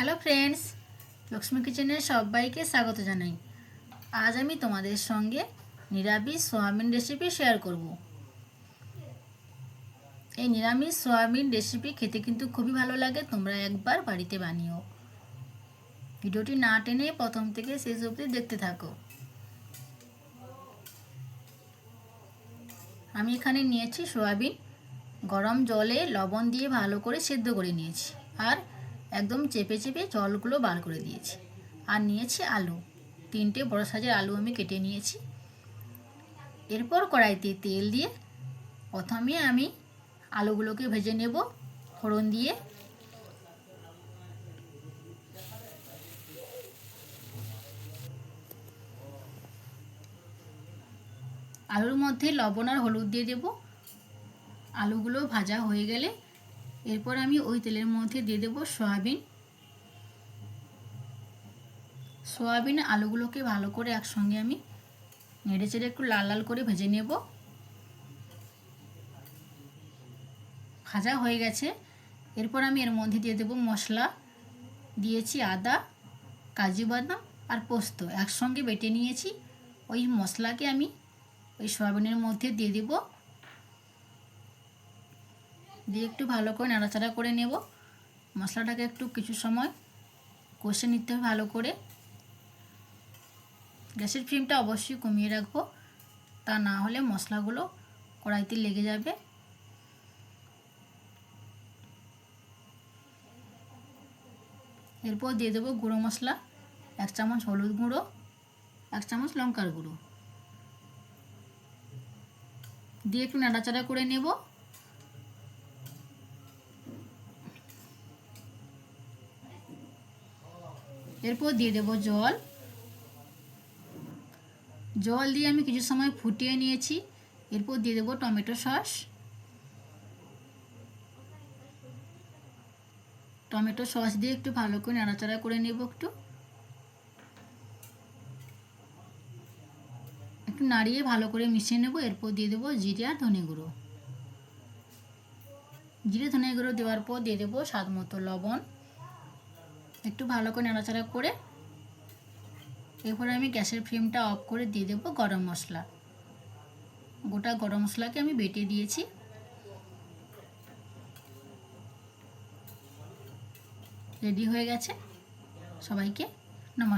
Hello friends, Lakshmi কিচেনে সবাইকে স্বাগত জানাই। আজ আমি তোমাদের সঙ্গে নিরামিষ সোয়াবিন রেসিপি শেয়ার করব। এই নিরামিষ সোয়াবিন রেসিপি খেতে কিন্তু খুবই ভালো লাগে, তোমরা একবার বাড়িতে বানিও। ভিডিওটি না টেনে প্রথম থেকে শেষ অবধি দেখতে থাকো। আমি এখানে নিয়েছি সোয়াবিন, গরম জলে লবণ দিয়ে ভালো করে সেদ্ধ করে নিয়েছি, আর একদম চেপে চেপে জলগুলো বার করে দিয়েছি। আর নিয়েছি আলু, 3টে বড় সাইজের আলু আমি কেটে নিয়েছি। এরপর কড়াইতে তেল দিয়ে প্রথমে আমি আলুগুলোকে ভেজে নেব ফোড়ন দিয়ে। আলুর মধ্যে লবণ আর হলুদ দিয়ে দেব। আলুগুলো ভাজা হয়ে গেলে এরপর আমি ওই তেলের মধ্যে দিয়ে দেব সোয়াবিন। আলুগুলোকে ভালো করে একসঙ্গে আমি নেড়ে চেড়ে একটু লাল লাল করে ভেজে নেব। ভাজা হয়ে গেছে, এরপর আমি এর মধ্যে দিয়ে দেব মশলা। দিয়েছি আদা, কাজু বাদাম আর পোস্ত একসঙ্গে বেটে নিয়েছি। ওই মশলাকে আমি ওই সোয়াবিনের মধ্যে দিয়ে দেব, দিয়ে একটু ভালো করে নাড়াচাড়া করে নেব। মশলাটাকে একটু কিছু সময় কষে নিতে হবে ভালো করে। গ্যাসের ফ্লেমটা অবশ্যই কমিয়ে রাখবো, তা না হলে মশলাগুলো কড়াইতে লেগে যাবে। এরপর দিয়ে দেবো গুঁড়ো মশলা, 1 চামচ হলুদ গুঁড়ো, 1 চামচ লঙ্কার গুঁড়ো দিয়ে একটু নাড়াচাড়া করে নেব। এরপর দিয়ে দেব জল দিয়ে আমি কিছু সময় ফুটিয়ে নিয়েছি। এরপর দিয়ে দেব টমেটো সস। টমেটো সস দিয়ে একটু ভালো করে নাড়াচাড়া করে নেব। একটু নাড়িয়ে ভালো করে মিশিয়ে নেব। এরপর দিয়ে দেবো জিরে আর ধনে গুঁড়ো। জিরে ধনে গুঁড়ো দেওয়ার পর দিয়ে দেবো স্বাদ মতো লবণ। একটু ভালো করে নাড়াচাড়া করে এরপরে আমি গ্যাসের ফ্লেমটা অফ করে দিয়ে দেবো গরম মশলা। গোটা গরম মশলাকে আমি বেটে দিয়েছি। রেডি হয়ে গেছে। সবাইকে নমস্কার।